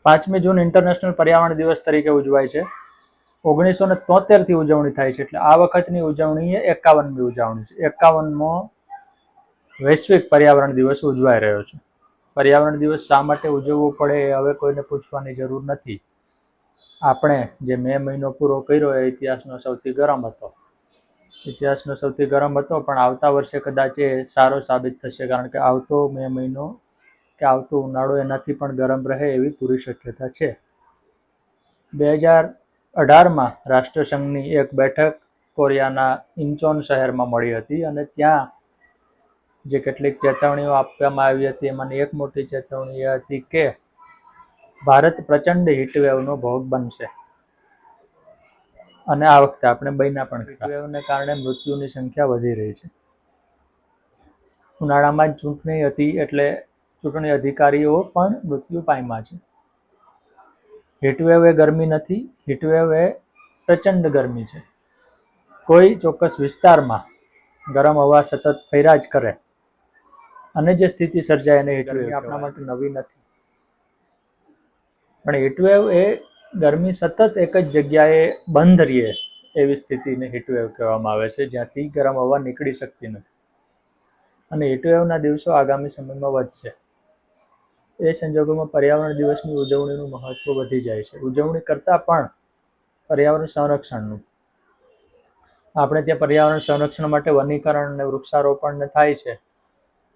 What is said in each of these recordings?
5મી જૂન international પર્યાવરણ દિવસ તરીકે ઉજવાય છે. 1973થી ઉજવણી થાય છે, એટલે આ વખતની ઉજવણી એ 51મી ઉજવણી છે. 51મો વૈશ્વિક પર્યાવરણ દિવસ ઉજવાઈ રહ્યો છે. પર્યાવરણ દિવસ શા માટે ઉજવવો પડે એ હવે કોઈને પૂછવાની જરૂર નથી. આપણે જે મે મહિનો પૂરો કર્યો એ ઇતિહાસનો સૌથી ગરમ હતો. પણ આવતા વર્ષે કદાચ એ સારો સાબિત થશે, કારણ કે આવતો મે મહિનો કે આવતો ઉનાળો એનાથી પણ ગરમ રહે એવી પૂરી શક્યતા છે. 2018માં રાષ્ટ્રસંઘની એક બેઠક કોરિયાના ઇન્ચોન શહેરમાં મળી હતી અને ત્યાં જે કેટલીક ચેતવણીઓ આપવામાં આવી હતી એમાંની એક મોટી ચેતવણી એ હતી કે ભારત પ્રચંડ હીટવેવનો ભોગ બનશે. અને આ વખતે આપણે બન્યા પણ. હીટવેવને કારણે મૃત્યુની સંખ્યા વધી રહી છે. ઉનાળામાં જ ચૂંટણી હતી એટલે ચૂંટણી અધિકારીઓ પણ મૃત્યુ પામ્યા છે. હીટવેવ એ ગરમી નથી, હીટવેવ એ પ્રચંડ ગરમી છે. કોઈ ચોક્કસ વિસ્તારમાં ગરમ હવા સતત ફર્યા જ કરે અને જે સ્થિતિ સર્જાય એને હીટવેવ આપણા માટે નવી નથી. પણ હીટવેવ એ ગરમી સતત એક જ જગ્યાએ બંધ રહે એવી સ્થિતિને હીટવેવ કહેવામાં આવે છે, જ્યાંથી ગરમ હવા નીકળી શકતી નથી. અને હીટવેવના દિવસો આગામી સમયમાં વધશે. એ સંજોગોમાં પર્યાવરણ દિવસની ઉજવણીનું મહત્વ વધી જાય છે. ઉજવણી કરતાં પણ પર્યાવરણ સંરક્ષણનું. આપણે ત્યાં પર્યાવરણ સંરક્ષણ માટે વનીકરણ અને વૃક્ષારોપણ થાય છે,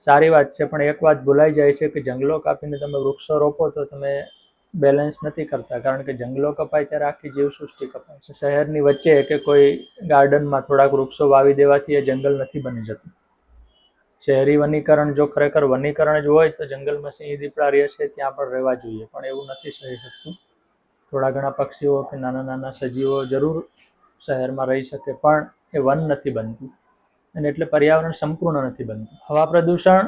સારી વાત છે. પણ એક વાત ભૂલાઈ જાય છે કે જંગલો કાપીને તમે વૃક્ષો રોપો તો તમે બેલેન્સ નથી કરતા, કારણ કે જંગલો કપાય ત્યારે આખી જીવસૃષ્ટિ કપાય છે. શહેરની વચ્ચે કે કોઈ ગાર્ડનમાં થોડાક વૃક્ષો વાવી દેવાથી એ જંગલ નથી બની જતું. શહેરી વનીકરણ જો ખરેખર વનીકરણ જ હોય તો જંગલમાં સિંહ દીપડા રહે છે ત્યાં પણ રહેવા જોઈએ, પણ એવું નથી થઈ શકતું. થોડા ઘણા પક્ષીઓ કે નાના નાના સજીવો જરૂર શહેરમાં રહી શકે, પણ એ વન નથી બનતું અને એટલે પર્યાવરણ સંપૂર્ણ નથી બનતું. હવા પ્રદૂષણ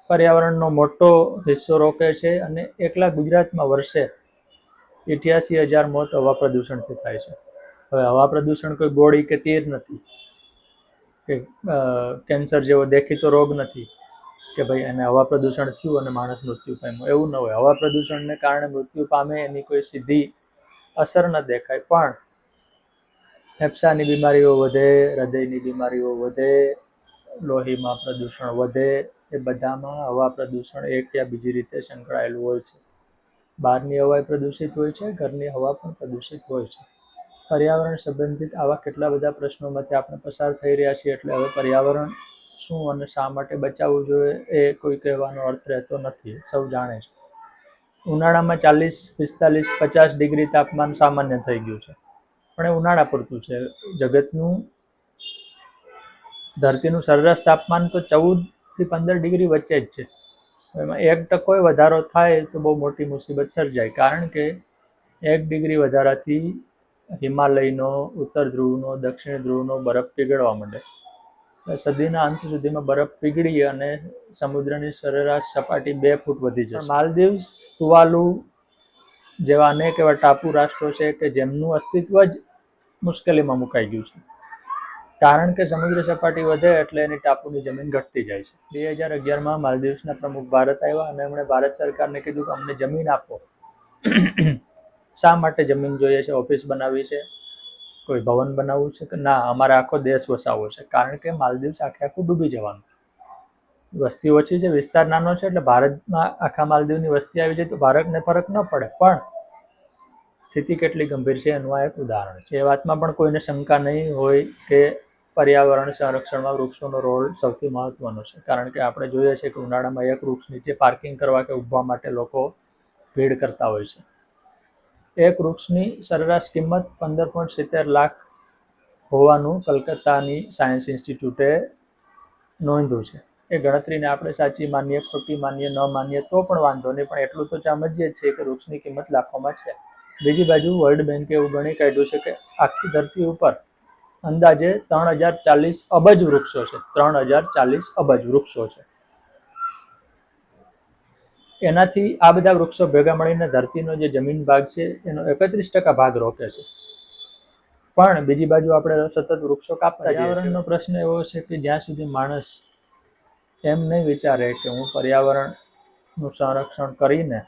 પર્યાવરણનો મોટો હિસ્સો રોકે છે અને એકલા ગુજરાતમાં વર્ષે 88,000 મોત હવા પ્રદૂષણથી થાય છે. હવે હવા પ્રદૂષણ કોઈ ગોળી કે તીર નથી કે કેન્સર જેવો દેખીતો રોગ નથી કે ભાઈ એને હવા પ્રદૂષણ થયું અને માણસ મૃત્યુ પામ્યો, એવું ન હોય. હવા પ્રદૂષણને કારણે મૃત્યુ પામે એની કોઈ સીધી અસર ન દેખાય, પણ ફેફસાની બીમારીઓ વધે, હૃદયની બીમારીઓ વધે, લોહીમાં પ્રદૂષણ વધે, એ બધામાં હવા પ્રદૂષણ એક યા બીજી રીતે સંકળાયેલું હોય છે. બહારની હવા પ્રદૂષિત હોય છે, ઘરની હવા પણ પ્રદૂષિત હોય છે. પર્યાવરણ સંબંધિત આવા કેટલા બધા પ્રશ્નોમાંથી આપણે પસાર થઈ રહ્યા છીએ, એટલે હવે પર્યાવરણ શું અને શા માટે બચાવવું જોઈએ એ કોઈ કહેવાનો અર્થ રહેતો નથી, સૌ જાણે છે. ઉનાળામાં 40, 45, 50 ડિગ્રી તાપમાન સામાન્ય થઈ ગયું છે, પણ એ ઉનાળા પૂરતું છે. જગતનું ધરતીનું સરેરાશ તાપમાન તો 14થી 15 ડિગ્રી વચ્ચે જ છે. એમાં 1% વધારો થાય તો બહુ મોટી મુસીબત સર્જાય, કારણ કે 1 ડિગ્રી વધારાથી હિમાલયનો, ઉત્તર ધ્રુવનો, દક્ષિણ ધ્રુવનો બરફ પીગળવા માંડે. સદીના અંત સુધીમાં બરફ પીગળી અને સમુદ્રની સરેરાશ સપાટી 2 ફૂટ વધી જશે. માલદીવ્સ, તુવાલુ જેવા અનેક એવા ટાપુ રાષ્ટ્રો છે કે જેમનું અસ્તિત્વ જ મુશ્કેલીમાં મુકાઈ ગયું છે, કારણ કે સમુદ્ર સપાટી વધે એટલે એની ટાપુની જમીન ઘટતી જાય છે. 2011માં માલદીવ્સના પ્રમુખ ભારત આવ્યા અને એમણે ભારત સરકારને કીધું કે અમને જમીન આપો. શા માટે જમીન જોઈએ છે? ઓફિસ બનાવવી છે, કોઈ ભવન બનાવવું છે કે ના, અમારે આખો દેશ વસાવવો છે? કારણ કે માલદીવ્સ આખું ડૂબી જવાનું. વસ્તી ઓછી છે, વિસ્તાર નાનો છે, એટલે ભારતમાં આખા માલદીવની વસ્તી આવી જાય તો ભારતને ફરક ન પડે, પણ સ્થિતિ કેટલી ગંભીર છે એનું આ એક ઉદાહરણ છે. એ વાતમાં પણ કોઈને શંકા નહીં હોય કે પર્યાવરણ સંરક્ષણમાં વૃક્ષોનો રોલ સૌથી મહત્વનો છે, કારણ કે આપણે જોઈએ છીએ કે ઉનાળામાં એક વૃક્ષ નીચે પાર્કિંગ કરવા કે ઊભવા માટે લોકો ભીડ કરતા હોય છે. એક વૃક્ષની સરેરાશ કિંમત 15.70 લાખ હોવાનું કલકત્તાની સાયન્સ ઇન્સ્ટિટ્યૂટે નોંધ્યું છે. એ ગણતરીને આપણે સાચી માનીએ, ખોટી માનીએ, ન માનીએ તો પણ વાંધો નહીં, પણ એટલું તો સમજીએ જ છે કે વૃક્ષની કિંમત લાખોમાં છે. બીજી બાજુ વર્લ્ડ બેન્કે એવું ગણી કાઢ્યું છે કે આખી ધરતી ઉપર અંદાજે 3040 અબજ વૃક્ષો છે. 3040 અબજ વૃક્ષો છે. એનાથી આ બધા વૃક્ષો ભેગા મળીને ધરતીનો જે જમીન ભાગ છે એનો 31% ભાગ રોકે છે. પણ બીજી બાજુ આપણે સતત વૃક્ષો કાપતા જઈએ છીએ. પર્યાવરણનો પ્રશ્ન એવો છે કે જ્યાં સુધી માણસ એમ નહીં વિચારે કે હું પર્યાવરણનું સંરક્ષણ કરીને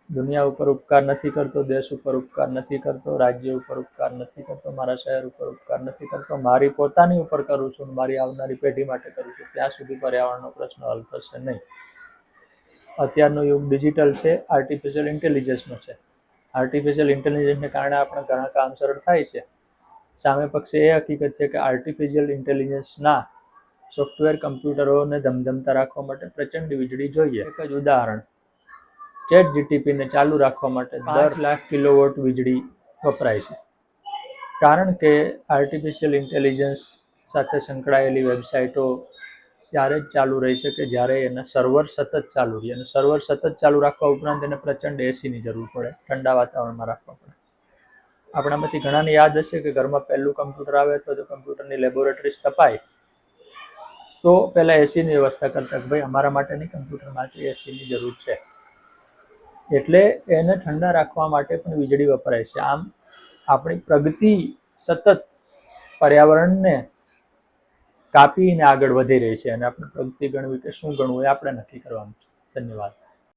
દુનિયા ઉપર ઉપકાર નથી કરતો, દેશ ઉપર ઉપકાર નથી કરતો, રાજ્ય ઉપર ઉપકાર નથી કરતો, મારા શહેર ઉપર ઉપકાર નથી કરતો, મારી પોતાની ઉપર કરું છું, મારી આવનારી પેઢી માટે કરું છું, ત્યાં સુધી પર્યાવરણનો પ્રશ્ન હલ થશે નહીં. અત્યારનો યુગ ડિજિટલ છે, આર્ટિફિશિયલ ઇન્ટેલિજન્સનો છે. આર્ટિફિશિયલ ઇન્ટેલિજન્સને કારણે આપણે ઘણા કામ સરળ થાય છે. સામે પક્ષે એ હકીકત છે કે આર્ટિફિશિયલ ઇન્ટેલિજન્સના સોફ્ટવેર કમ્પ્યુટરોને ધમધમતા રાખવા માટે પ્રચંડ વીજળી જોઈએ. એક જ ઉદાહરણ, ચેટ જીટીપીને ચાલુ રાખવા માટે 10 લાખ કિલોવોટ વીજળી વપરાય છે. કારણ કે આર્ટિફિશિયલ ઇન્ટેલિજન્સ સાથે સંકળાયેલી વેબસાઇટો ત્યારે જ ચાલુ રહી છે કે જ્યારે એના સર્વર સતત ચાલુ રહે, અને સર્વર સતત ચાલુ રાખવા ઉપરાંત એને પ્રચંડ એસીની જરૂર પડે, ઠંડા વાતાવરણમાં રાખવા પડે. આપણામાંથી ઘણાને યાદ હશે કે ઘરમાં પહેલું કમ્પ્યુટર આવે અથવા તો કમ્પ્યુટરની લેબોરેટરી સ્થપાય તો પહેલાં એસીની વ્યવસ્થા કરતા કે ભાઈ અમારા માટેની કમ્પ્યુટર માટે એસીની જરૂર છે, એટલે એને ઠંડા રાખવા માટે પણ વીજળી વપરાય છે. આમ આપણી પ્રગતિ સતત પર્યાવરણને કાપીને આગળ વધી રહી છે, અને આપણે પ્રગતિ ગણવી કે શું ગણવું એ આપણે નક્કી કરવાનું છે. ધન્યવાદ.